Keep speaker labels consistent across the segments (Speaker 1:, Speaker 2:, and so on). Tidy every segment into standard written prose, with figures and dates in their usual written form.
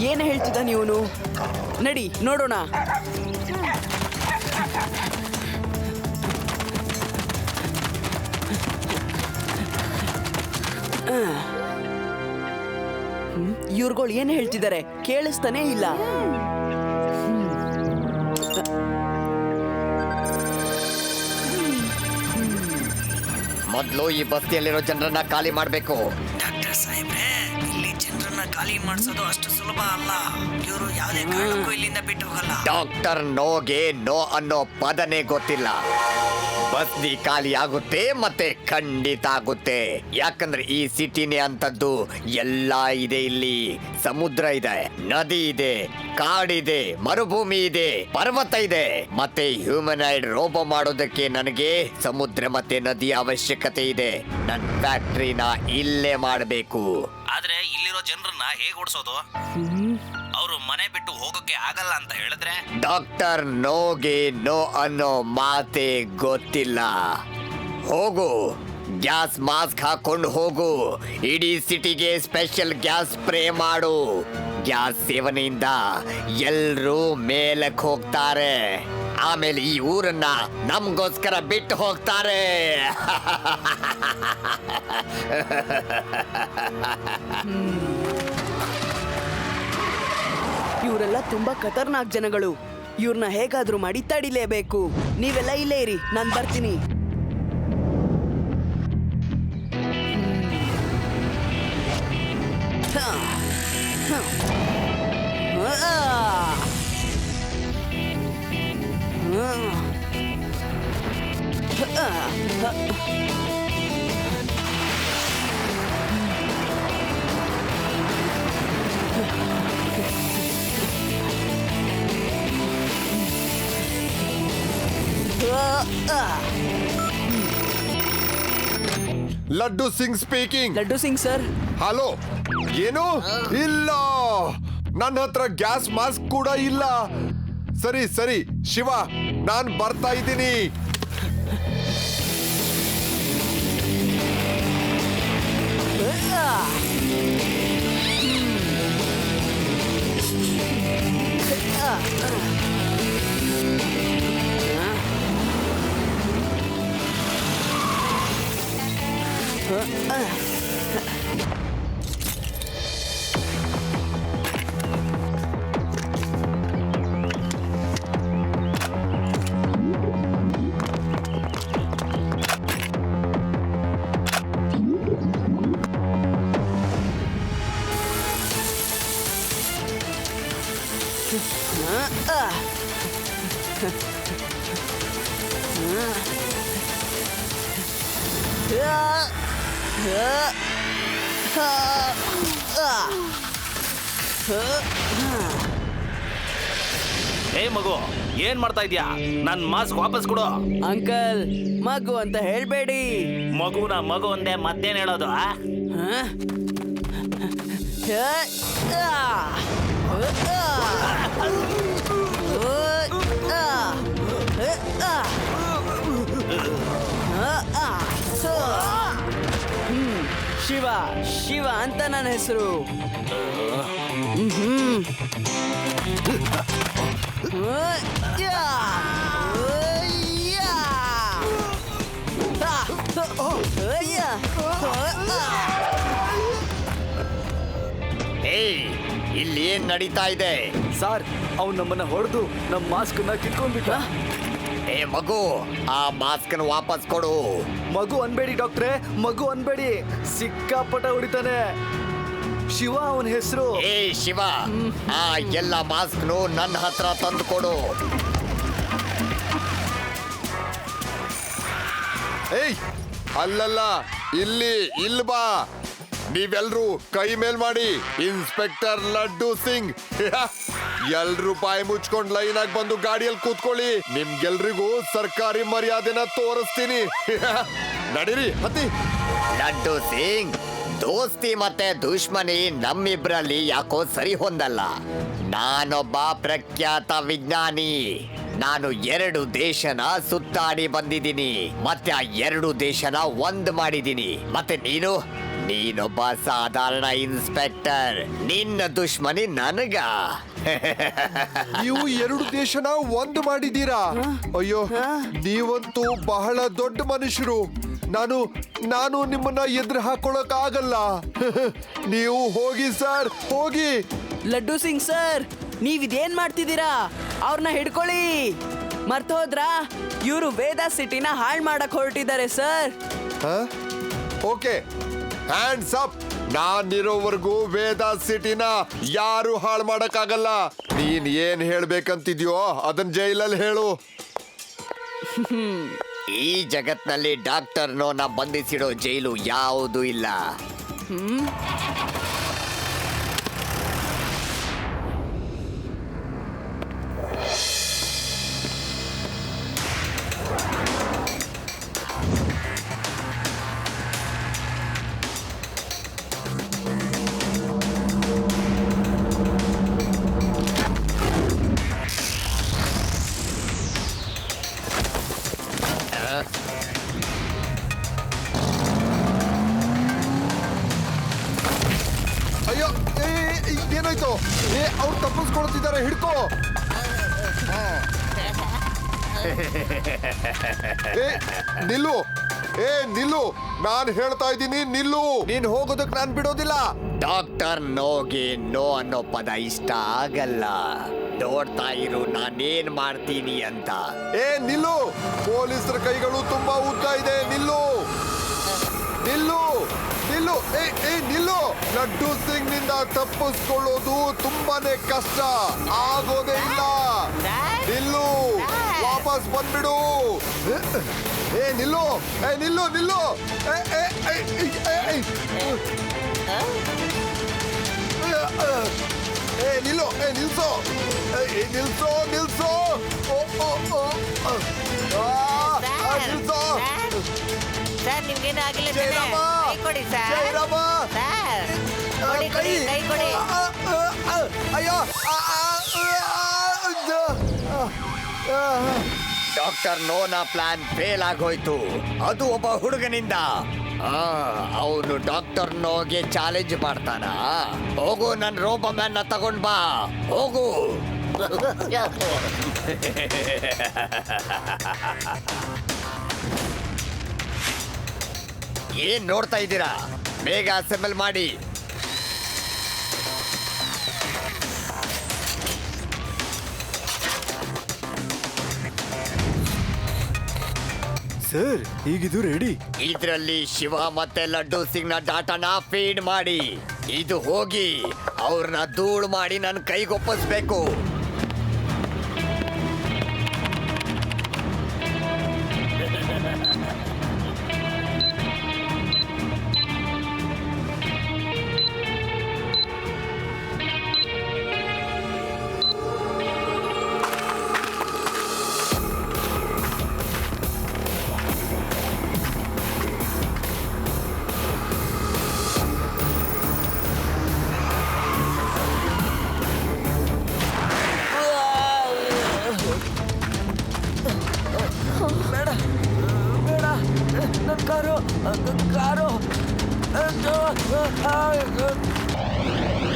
Speaker 1: ಏನು ಹೇಳ್ತಿದ್ದಾನೆ ಇವನು? ನಡಿ ನೋಡೋಣ. ಇವ್ರುಗಳು ಏನು ಹೇಳ್ತಿದ್ದಾರೆ ಕೇಳಿಸ್ತಾನೇ ಇಲ್ಲ.
Speaker 2: ಮೊದಲು ಈ ಬಸ್ತಿಯಲ್ಲಿರೋ ಜನರನ್ನ ಖಾಲಿ ಮಾಡಬೇಕು.
Speaker 3: ಡಾಕ್ಟರ್ ಸಾಹೇಬ್ರೆ, ಇಲ್ಲಿ ಜನರನ್ನ ಖಾಲಿ ಮಾಡಿಸೋದು ಅಷ್ಟು ಸುಲಭ ಅಲ್ಲ. ಇವರು ಯಾವುದೇ ಕಾರಣಕ್ಕೂ ಇಲ್ಲಿಂದ ಬಿಟ್ಟು ಹೋಗಲ್ಲ.
Speaker 2: ಡಾಕ್ಟರ್ ನೋಗೆ ನೋ ಅನ್ನೋ ಪದನೇ ಗೊತ್ತಿಲ್ಲ. ಬಸ್ತಿ ಖಾಲಿ ಆಗುತ್ತೆ, ಮತ್ತೆ ಖಂಡಿತ ಆಗುತ್ತೆ. ಯಾಕಂದ್ರೆ ಈ ಸಿಟಿನೇ ಅಂತದ್ದು. ಎಲ್ಲ ಇದೆ ಇಲ್ಲಿ. ಸಮುದ್ರ ಇದೆ, ನದಿ ಇದೆ, ಕಾಡಿದೆ, ಮರುಭೂಮಿ ಇದೆ, ಪರ್ವತ ಇದೆ. ಮತ್ತೆ ಹ್ಯೂಮನಾಯ್ಡ್ ರೋಬೋ ಮಾಡೋದಕ್ಕೆ ನನಗೆ ಸಮುದ್ರ ಮತ್ತೆ ನದಿ ಅವಶ್ಯಕತೆ ಇದೆ. ನನ್ನ ಫ್ಯಾಕ್ಟ್ರಿನ ಇಲ್ಲೇ ಮಾಡಬೇಕು.
Speaker 3: ಆದ್ರೆ ಇಲ್ಲಿರೋ ಜನರನ್ನ ಹೇಗೆ ಓಡಿಸೋದು? ಅವರು ಮನೆ ಬಿಟ್ಟು ಹೋಗೋಕೆ ಆಗಲ್ಲ ಅಂತ ಹೇಳಿದ್ರೆ?
Speaker 2: ಡಾಕ್ಟರ್ ನೋಗೆ ನೋ ಅನ್ನೋ ಮಾತೆ ಗೊತ್ತಿಲ್ಲ. ಹೋಗು, ಗ್ಯಾಸ್ ಮಾಸ್ಕ್ ಹಾಕೊಂಡು ಹೋಗು. ಇಡೀ ಸಿಟಿಗೆ ಸ್ಪೆಷಲ್ ಗ್ಯಾಸ್ ಸ್ಪ್ರೇ ಮಾಡು. ಗ್ಯಾಸ್ ಸೇವನೆಯಿಂದ ಎಲ್ರೂ ಮೇಲಕ್ಕೆ ಹೋಗ್ತಾರೆ. ಆಮೇಲೆ ಈ ಊರನ್ನ ನಮ್ಗೋಸ್ಕರ ಬಿಟ್ಟು ಹೋಗ್ತಾರೆ.
Speaker 1: ಇವರೆಲ್ಲ ತುಂಬಾ ಖತರ್ನಾಕ್ ಜನಗಳು. ಇವ್ರನ್ನ ಹೇಗಾದ್ರೂ ಮಾಡಿ ತಡಿಲೇಬೇಕು. ನೀವೆಲ್ಲ ಇಲ್ಲೇ ಇರಿ, ನಾನು ಬರ್ತೀನಿ.
Speaker 4: Laddu Singh speaking.
Speaker 1: Laddu Singh sir.
Speaker 4: Hello. ಏನು ಇಲ್ಲ, ನನ್ನ ಹತ್ರ ಗ್ಯಾಸ್ ಮಾಸ್ಕ್ ಕೂಡ ಇಲ್ಲ. ಸರಿ ಸರಿ ಶಿವ, ನಾನ್ ಬರ್ತಾ ಇದ್ದೀನಿ.
Speaker 3: ಏ ಮಗು, ಏನ್ ಮಾಡ್ತಾ ಇದ್ಯಾ? ನನ್ ಮಾಸ್ಕ್ ವಾಪಸ್ ಕೊಡು.
Speaker 1: ಅಂಕಲ್, ಮಗು ಅಂತ ಹೇಳ್ಬೇಡಿ.
Speaker 3: ಮಗುನ ಮಗು ಅಂದೆ ಮತ್ತೇನ್ ಹೇಳೋದು?
Speaker 1: ಶಿವ ಶಿವ ಅಂತ ನನ್ನ ಹೆಸರು.
Speaker 2: ಏಯ್, ಇಲ್ಲಿ ಏನ್ ನಡೀತಾ ಇದೆ?
Speaker 5: ಸರ್, ಅವ್ನು ನಮ್ಮನ್ನ ಹೊಡೆದು ನಮ್ಮ ಮಾಸ್ಕ್ ನ ಕಿತ್ಕೊಂಡ್ಬಿಟ್ಟ.
Speaker 2: ಏ ಮಗು, ಆ ಮಾಸ್ಕ್ ವಾಪಸ್ ಕೊಡು.
Speaker 5: ಮಗು ಅನ್ಬೇಡಿ ಡಾಕ್ಟ್ರೆ, ಮಗು ಅನ್ಬೇಡಿ. ಸಿಕ್ಕಾಪಟ ಹೊಡಿತಾನೆ. ಶಿವ ಅವನ ಹೆಸರು.
Speaker 2: ಏ ಶಿವ, ಆ ಎಲ್ಲ ಮಾಸ್ಕ್ನು ನನ್ನ ಹತ್ರ ತಂದು ಕೊಡು.
Speaker 4: ಏಯ್, ಅಲ್ಲಲ್ಲ, ಇಲ್ಲಿ ಬಾ. ನೀವೆಲ್ರೂ ಕೈ ಮೇಲ್ ಮಾಡಿ ಇನ್ಸ್ಪೆಕ್ಟರ್ ಲಡ್ಡು ಸಿಂಗ್. ಎಲ್ರು ಬಾಯಿ ಮುಚ್ಕೊಂಡ್ ಲೈನ್ ಆಗಿ ಬಂದು ಗಾಡಿಯಲ್ಲಿ ಕೂತ್ಕೊಳ್ಳಿ. ನಿಮ್ಗೆಲ್ರಿಗೂ ಸರ್ಕಾರಿ ಮರ್ಯಾದೆನ ತೋರಿಸ್ತೀನಿ. ನಡೀರಿ ಹತ್ತಿ.
Speaker 2: ಲಡ್ಡು ಸಿಂಗ್, ದೋಸ್ತಿ ಮತ್ತೆ ದುಶ್ಮನಿ ನಮ್ಮಿಬ್ರಲ್ಲಿ ಯಾಕೋ ಸರಿ ಹೊಂದಲ್ಲ. ನಾನೊಬ್ಬ ಪ್ರಖ್ಯಾತ ವಿಜ್ಞಾನಿ. ನಾನು 2 ದೇಶನ ಸುತ್ತಾಡಿ ಬಂದಿದ್ದೀನಿ, ಮತ್ತೆ ಆ 2 ದೇಶನ ಒಂದ್ ಮಾಡಿದ್ದೀನಿ. ಮತ್ತೆ ನೀನೊಬ್ಬ ಸಾಧಾರಣ ಇನ್ಸ್ಪೆಕ್ಟರ್. ನಿನ್ನ ದುಶ್ಮನಿ ನನಗ.
Speaker 4: ನೀವು 2 ದೇಶನ ಒಂದು ಮಾಡಿದ್ದೀರಾ? ಅಯ್ಯೋ, ನೀವಂತೂ ಬಹಳ ದೊಡ್ಡ ಮನುಷ್ಯರು. ನಾನು ನಿಮ್ಮನ್ನ ಎದುರು ಹಾಕೊಳಕ್ ಆಗಲ್ಲ. ನೀವು ಹೋಗಿ ಸರ್, ಹೋಗಿ.
Speaker 1: ಲಡ್ಡು ಸಿಂಗ್ ಸರ್, ನೀವಿದೇನ್ ಮಾಡ್ತಿದ್ದೀರಾ? ಅವ್ರನ್ನ ಹಿಡ್ಕೊಳ್ಳಿ. ಮರ್ತೋದ್ರಾ? ಇವರು ವೇದ ಸಿಟಿನ ಹಾಳ್ ಮಾಡಕ್ ಹೊರಟಿದ್ದಾರೆ ಸರ್.
Speaker 4: Okay, hands up. ನಾನಿರೋವರೆಗೂ ವೇದ ಸಿಟಿನ ಯಾರು ಹಾಳು ಮಾಡಕ್ಕಾಗಲ್ಲ. ನೀನ್ ಏನ್ ಹೇಳ್ಬೇಕಂತಿದ್ಯೋ ಅದನ್ ಜೈಲಲ್ಲಿ ಹೇಳು.
Speaker 2: ಈ ಜಗತ್ನಲ್ಲಿ ಡಾಕ್ಟರ್ ನೋನ ಬಂಧಿಸಿಡೋ ಜೈಲು ಯಾವುದೂ ಇಲ್ಲ.
Speaker 4: ಅಯ್ಯೋ, ಏನಾಯ್ತು? ಅವ್ರು ತಪ್ಪಿಸ್ಕೊಳ್ತಿದ್ದಾರೆ, ಹಿಡ್ಕೋ. ನಿಲ್ಲು, ನಿಲ್ಲು. ನಾನ್ ಹೇಳ್ತಾ ಇದ್ದೀನಿ, ನಿಲ್ಲು. ನೀನ್ ಹೋಗೋದಕ್ ನಾನ್ ಬಿಡೋದಿಲ್ಲ.
Speaker 2: ಡಾಕ್ಟರ್ ನೋಗೆ ನೋ ಅನ್ನೋ ಪದ ಇಷ್ಟ ಆಗಲ್ಲ. ನೋಡ್ತಾ ಇರು ನಾನೇನ್ ಮಾಡ್ತೀನಿ ಅಂತ.
Speaker 4: ನಿಲ್ಲು. ಪೊಲೀಸರ ಕೈಗಳು ತುಂಬಾ ಉದ್ದ ಇದೆ. ನಿಲ್ಲು, ನಿಲ್ಲು, ನಿಲ್ಲು. ನಿಲ್ಲು. ಲಡ್ಡು ಸಿಂಗ್ ನಿಂದ ತಪ್ಪಿಸ್ಕೊಳ್ಳೋದು ತುಂಬಾನೇ ಕಷ್ಟ. ಆಗೋದೇ ಇಲ್ಲ. ನಿಲ್ಲು, ವಾಪಸ್ ಬಂದ್ಬಿಡು. ನಿಲ್ಲು, ನಿಲ್ಲು, ನಿಲ್ಲು. ನಿಲ್ಲು, ನಿಲ್ಸೋ, ನಿಲ್ಸೋ, ನಿಲ್ಸೋ. ನಿಲ್ಸೋ.
Speaker 6: ಸರ್, ನಿಮ್ಗೇನು ಆಗಿಲ್ಲ ತಾನೇ?
Speaker 4: ಜಯರಾಮ,
Speaker 6: ಕೈ ಕೊಡಿ ಸರ್.
Speaker 4: ಜಯರಾಮ.
Speaker 6: ಸರ್, ಕೊಡಿ, ಕೊಡಿ, ಕೈ ಕೊಡಿ.
Speaker 4: ಅಯ್ಯೋ.
Speaker 2: ಡಾಕ್ಟರ್ ನೋನ ಪ್ಲಾನ್ ಫೇಲ್ ಆಗೋಯ್ತು. ಅದು ಒಬ್ಬ ಹುಡುಗನಿಂದ. ಅವನು ಡಾಕ್ಟರ್ ನೋಗೆ ಚಾಲೆಂಜ್ ಮಾಡ್ತಾನ. ಹೋಗು, ನನ್ ರೋಬೋ ಮ್ಯಾನ್ ನ ತಗೊಂಡ್ ಬಾ. ಹೋಗು. ಏನ್ ನೋಡ್ತಾ ಇದ್ದೀರಾ? ಬೇಗ ಅಸೆಂಬಲ್ ಮಾಡಿ.
Speaker 5: ಸರ್, ಈಗಿದು ರೆಡಿ.
Speaker 2: ಇದ್ರಲ್ಲಿ ಶಿವ ಮತ್ತೆ ಲಡ್ಡು ಸಿಂಗ್ ನ ಡಾಟಾನ ಫೀಡ್ ಮಾಡಿ. ಇದು ಹೋಗಿ ಅವ್ರನ್ನ ಧೂಳು ಮಾಡಿ ನನ್ನ ಕೈಗೊಪ್ಪಿಸ್ಬೇಕು.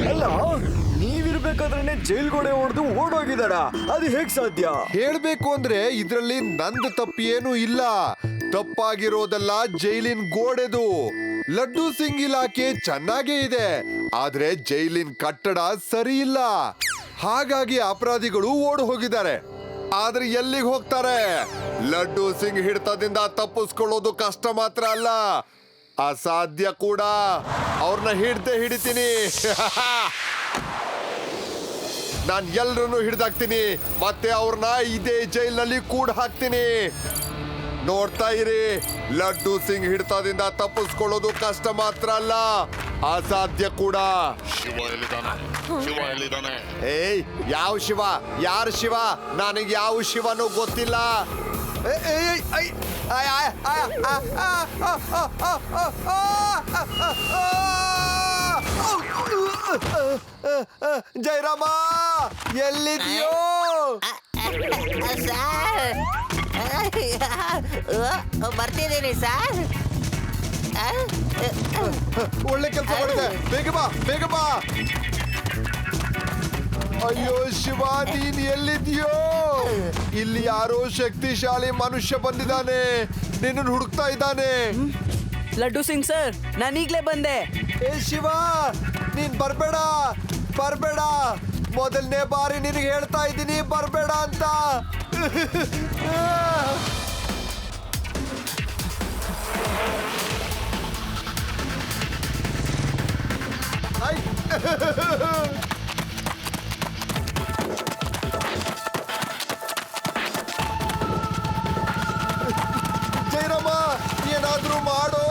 Speaker 5: ಅಲ್ಲ, ನೀವಿರ್ಬೇಕಾದ್ರೆ ಜೈಲ್ಗೋಡೆ ಹೊಡೆದು ಓಡೋಗಿದಾರ. ಅದು ಹೇಗ್ ಸಾಧ್ಯ?
Speaker 4: ಹೇಳ್ಬೇಕು ಅಂದ್ರೆ ಇದ್ರಲ್ಲಿ ನಂದು ತಪ್ಪು ಏನೂ ಇಲ್ಲ. ತಪ್ಪಾಗಿರೋದಲ್ಲ ಜೈಲಿನ ಗೋಡೆದು. ಲಡ್ಡು ಸಿಂಗ್ ಇಲಾಖೆ ಚೆನ್ನಾಗೇ ಇದೆ, ಆದ್ರೆ ಜೈಲಿನ ಕಟ್ಟಡ ಸರಿ ಇಲ್ಲ. ಹಾಗಾಗಿ ಅಪರಾಧಿಗಳು ಓಡ್ ಹೋಗಿದ್ದಾರೆ. ಆದ್ರೆ ಎಲ್ಲಿಗೆ ಹೋಗ್ತಾರೆ? ಲಡ್ಡು ಸಿಂಗ್ ಹಿಡಿತದಿಂದ ತಪ್ಪಿಸ್ಕೊಳ್ಳೋದು ಕಷ್ಟ ಮಾತ್ರ ಅಲ್ಲ, ಅಸಾಧ್ಯ ಕೂಡ. ಅವ್ರನ್ನ ಹಿಡಿತೀನಿ. ನಾನ್ ಎಲ್ರನ್ನು ಹಿಡ್ದಾಕ್ತೀನಿ, ಮತ್ತೆ ಅವ್ರನ್ನ ಇದೇ ಜೈಲ್ನಲ್ಲಿ ಕೂಡ ಹಾಕ್ತೀನಿ. ನೋಡ್ತಾ ಇರಿ, ಲಡ್ಡು ಸಿಂಗ್ ಹಿಡಿತದಿಂದ ತಪ್ಪಿಸ್ಕೊಳ್ಳೋದು ಕಷ್ಟ ಮಾತ್ರ ಅಲ್ಲ, ಅಸಾಧ್ಯ ಕೂಡ.
Speaker 7: ಶಿವ ಎಲ್ಲಿದ್ದಾನೆ?
Speaker 4: ಏಯ್, ಯಾವ ಶಿವ? ಯಾರು ಶಿವ? ನನಗೆ ಯಾವ ಶಿವನೂ ಗೊತ್ತಿಲ್ಲ. ಜೈರಾಮ, ಎಲ್ಲಿದ್ಯೋ?
Speaker 6: ಸರ್ ಬರ್ತಿದ್ದೀನಿ ಸರ್.
Speaker 4: ಒಳ್ಳೆ ಕೆಲಸ ಮಾಡಿದೆ. ಬೇಗ ಬಾ, ಬೇಗ ಬಾ. ಅಯ್ಯೋ ಶಿವ, ನೀನ್ ಎಲ್ಲಿದ್ಯೋ? ಇಲ್ಲಿ ಯಾರೋ ಶಕ್ತಿಶಾಲಿ ಮನುಷ್ಯ ಬಂದಿದ್ದಾನೆ, ನಿನ್ನನ್ನು ಹುಡುಕ್ತಾ ಇದ್ದಾನೆ.
Speaker 1: ಲಡ್ಡು ಸಿಂಗ್ ಸರ್, ನಾನೀಗ್ಲೇ ಬಂದೆ.
Speaker 4: ಏ ಶಿವ, ನೀನ್ ಬರ್ಬೇಡ, ಬರ್ಬೇಡ. ಮೊದಲನೇ ಬಾರಿ ನಿನಗೆ ಹೇಳ್ತಾ ಇದ್ದೀನಿ, ಬರ್ಬೇಡ ಅಂತ. ಐ. ಜೈರಾಮ, ಏನಾದ್ರೂ ಮಾಡೋ.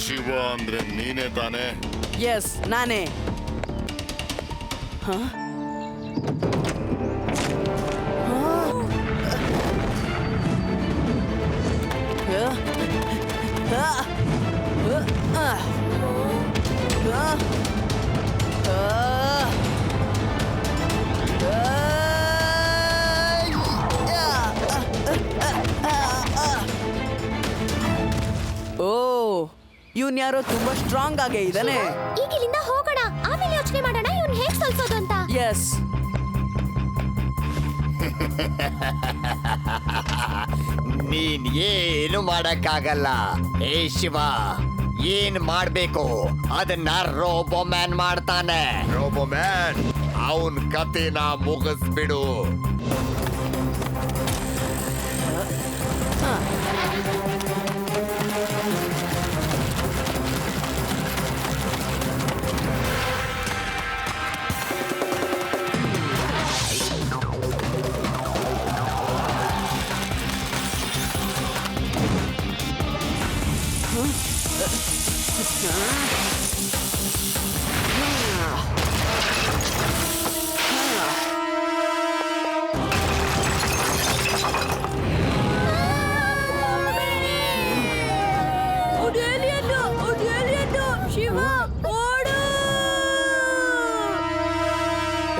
Speaker 7: ಶಿವ ಅಂದ್ರೆ ನೀನೇ ತಾನೆ?
Speaker 1: ಎಸ್, ನಾನೇ. ಹ? ಓ, ಇವನ್ ಯಾರೋ ತುಂಬಾ ಸ್ಟ್ರಾಂಗ್ ಆಗೇ ಇದ್ದಾನೆ.
Speaker 8: ಈಗ ಇಲ್ಲಿಂದ ಹೋಗೋಣ, ಆಮೇಲೆ ಯೋಚನೆ ಮಾಡೋಣ ಇವ್ನ್ ಹೇಗ್ ಸೋಲ್ಸೋದು ಅಂತ.
Speaker 1: ಎಸ್.
Speaker 2: ನೀನ್ ಏನು ಮಾಡಕ್ಕಾಗಲ್ಲ. ಏ ಶಿವ, ಏನ್ ಮಾಡ್ಬೇಕು ಅದನ್ನ ರೋಬೋಮ್ಯಾನ್ ಮಾಡ್ತಾನೆ.
Speaker 4: ರೋಬೋಮ್ಯಾನ್, ಅವನ್ ಕತೆನ ಮುಗಿಸ್ಬಿಡು.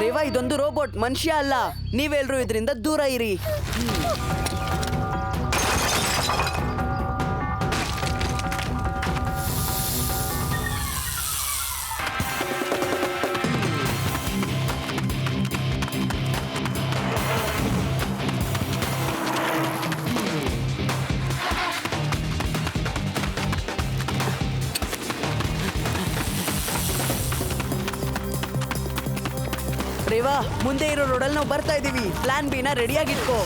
Speaker 1: ರೇವಾ, ಇದೊಂದು ರೋಬೋಟ್, ಮನುಷ್ಯ ಅಲ್ಲ. ನೀವೆಲ್ರೂ ಇದರಿಂದ ದೂರ ಇರಿ. ರೇವಾ, ಮುಂದೆ ಇರೋ ರೋಡಲ್ಲಿ ನಾವು ಬರ್ತಾ ಇದೀವಿ. ಪ್ಲಾನ್ ಬಿನ ರೆಡಿಯಾಗಿಟ್ಕೋ.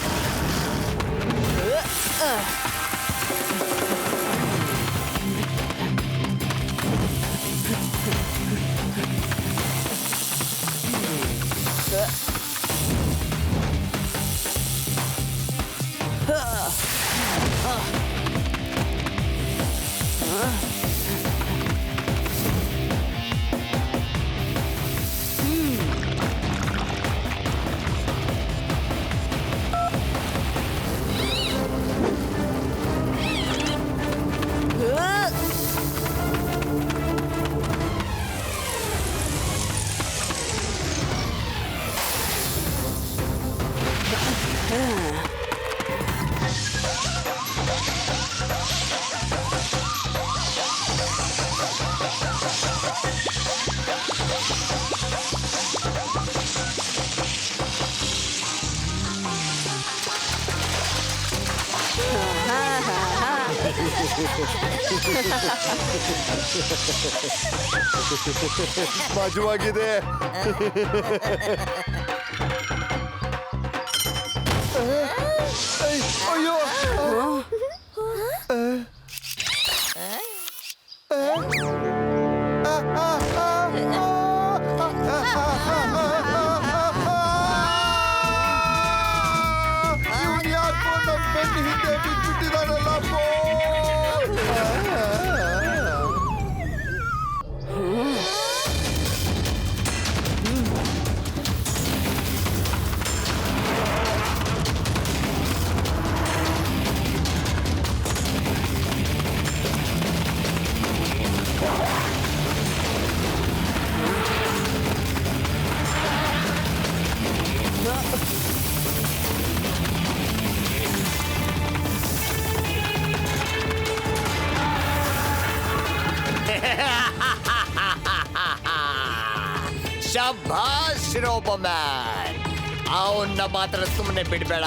Speaker 4: ಮಜವಾಗಿದೆ. ಅಯ್ಯೋ,
Speaker 2: ಶಭಾಷ್ ರೋಬೋಮ್ಯಾನ್, ಅವನ್ನ ಮಾತ್ರ ಸುಮ್ಮನೆ ಬಿಡ್ಬೇಡ.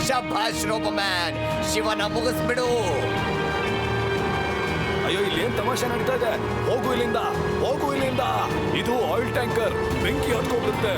Speaker 2: ಶಭಾಷ್ ರೋಬೋಮ್ಯಾನ್, ಶಿವನ ಮುಗಿಸ್ಬಿಡು.
Speaker 5: ಅಯ್ಯೋ, ಇಲ್ಲಿ ಏನ್ ತಮಾಷೆ ನಡೀತಾ ಇದೆ? ಹೋಗು ಇಲ್ಲಿಂದ, ಹೋಗು ಇಲ್ಲಿಂದ. ಇದು ಆಯಿಲ್ ಟ್ಯಾಂಕರ್, ಬೆಂಕಿ ಹತ್ಕೊಂಡ್ಬಿಡುತ್ತೆ.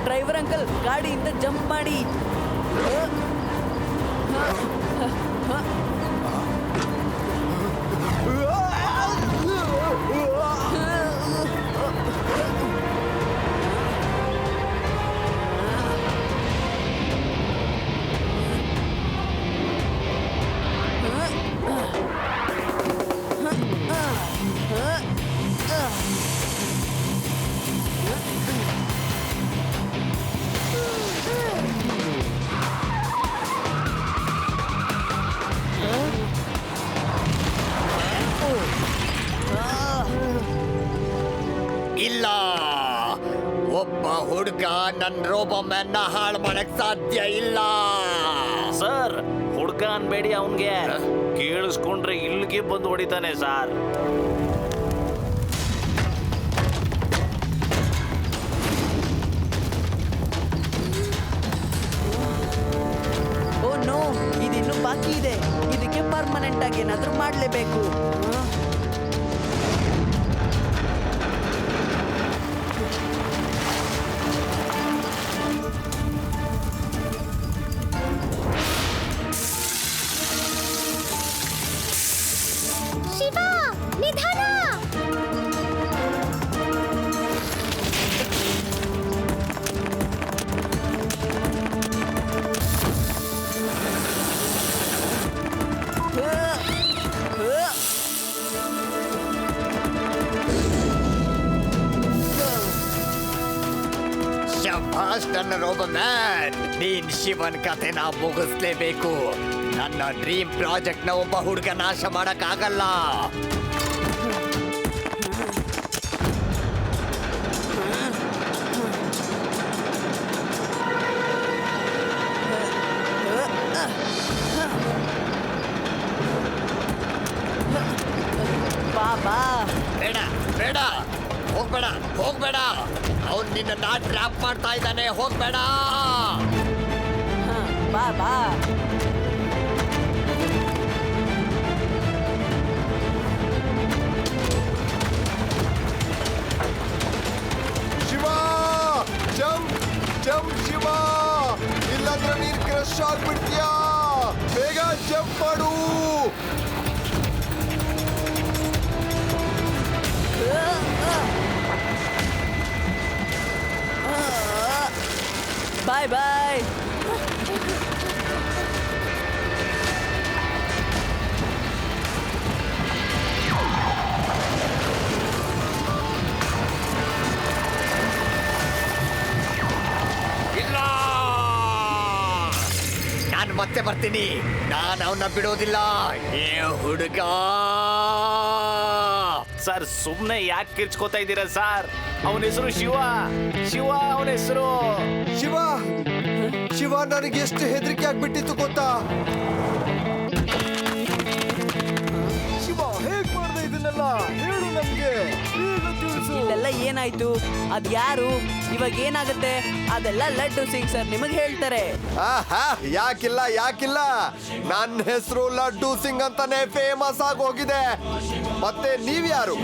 Speaker 1: ಡ್ರೈವರ್ ಅಂಕಲ್, ಗಾಡಿಯಿಂದ ಜಂಪ್ ಮಾಡಿ.
Speaker 2: ಇಲ್ಲ, ಒಬ್ಬ ಹುಡುಗ ನನ್ನ ರೋಬೋಮ್ಯಾನ್ ನ ಹಾಳು ಮಾಡಕ್ ಸಾಧ್ಯ ಇಲ್ಲ.
Speaker 5: ಸರ್, ಹುಡ್ಗ ಅನ್ಬೇಡಿ, ಅವನ್ಗೆ ಕೇಳಿಸ್ಕೊಂಡ್ರೆ ಇಲ್ಲಿಗೆ ಬಂದು ಹೊಡಿತಾನೆ ಸರ್.
Speaker 1: ಓ ನೋ, ಇದಿನ್ನು ಬಾಕಿ ಇದೆ. ಇದಕ್ಕೆ ಪರ್ಮನೆಂಟ್ ಆಗಿ ಏನಾದ್ರೂ ಮಾಡ್ಲೇಬೇಕು.
Speaker 8: ಶಿವ, ನಿಧಾನ.
Speaker 2: ಶಭಾಷ್ ನನ್ನ ರೋಬೋಮ್ಯಾನ್, ನೀನ್ ಶಿವನ್ ಕಥೆನ ಮುಗಿಸ್ಲೇಬೇಕು. ನನ್ನ ಡ್ರೀಮ್ ಪ್ರಾಜೆಕ್ಟ್ ನ ಒಬ್ಬ ಹುಡುಗ ನಾಶ ಮಾಡಕ್ ಆಗಲ್ಲ.
Speaker 1: ಬಾಬಾ,
Speaker 2: ಬೇಡ ಬೇಡ, ಹೋಗ್ಬೇಡ ಹೋಗ್ಬೇಡ, ಅವ್ನು ನಿನ್ನ ಟ್ರ್ಯಾಪ್ ಮಾಡ್ತಾ ಇದ್ದಾನೆ, ಹೋಗ್ಬೇಡ.
Speaker 1: ಬಾಬಾ.
Speaker 4: ಶಿವ, ಜಂಪ್ ಜಂಪ್ ಶಿವ, ಇಲ್ಲಾಂದ್ರೆ ನೀನ್ ಕ್ರಶ್ ಆಗ್ಬಿಡ್ತೀಯ. ಬೇಗ ಜಂಪ್ ಮಾಡು.
Speaker 1: ಬಾಯ್ ಬಾಯ್.
Speaker 2: ಇಲ್ಲ, ನಾನು ಮತ್ತೆ ಬರ್ತೀನಿ. ನಾನು ಅವನ್ನ ಬಿಡೋದಿಲ್ಲ. ಏ ಹುಡುಗ,
Speaker 5: ಸರ್, ಸುಮ್ನೆ ಯಾಕೆ ಕಿರ್ಚ್ಕೋತಾ ಇದ್ದೀರಾ ಸರ್? ಅವನ ಹೆಸರು ಶಿವ. ಶಿವ ಅವನ ಹೆಸರು.
Speaker 4: ಶಿವ, ಶಿವ, ನನಗೆ ಎಷ್ಟು ಹೆದರಿಕೆ ಆಗ್ಬಿಟ್ಟಿತ್ತು ಗೊತ್ತಾ? ಶಿವ, ಹೇಗ್ ಮಾಡ್ದೆ ಇದನ್ನ?
Speaker 5: ಇದೆಲ್ಲ ಹೇಳು ನಮ್ಗೆ ಈಗ ತಿಳಿಸು.
Speaker 1: ಇಲ್ಲೆಲ್ಲ ಏನಾಯ್ತು, ಅದ್ಯಾರು, ಇವಾಗ ಏನಾಗುತ್ತೆ ಅದೆಲ್ಲ ಲಡ್ಡು ಸಿಂಗ್ ಸರ್ ನಿಮಗೆ ಹೇಳ್ತಾರೆ.
Speaker 4: ಆಹಾ, ಯಾಕಿಲ್ಲ ನನ್ನ ಹೆಸರು ಲಡ್ಡು ಸಿಂಗ್ ಅಂತಾನೆ ಫೇಮಸ್ ಆಗಿ ಹೋಗಿದೆ. ಮತ್ತೆ ನೀವ್ಯಾರು?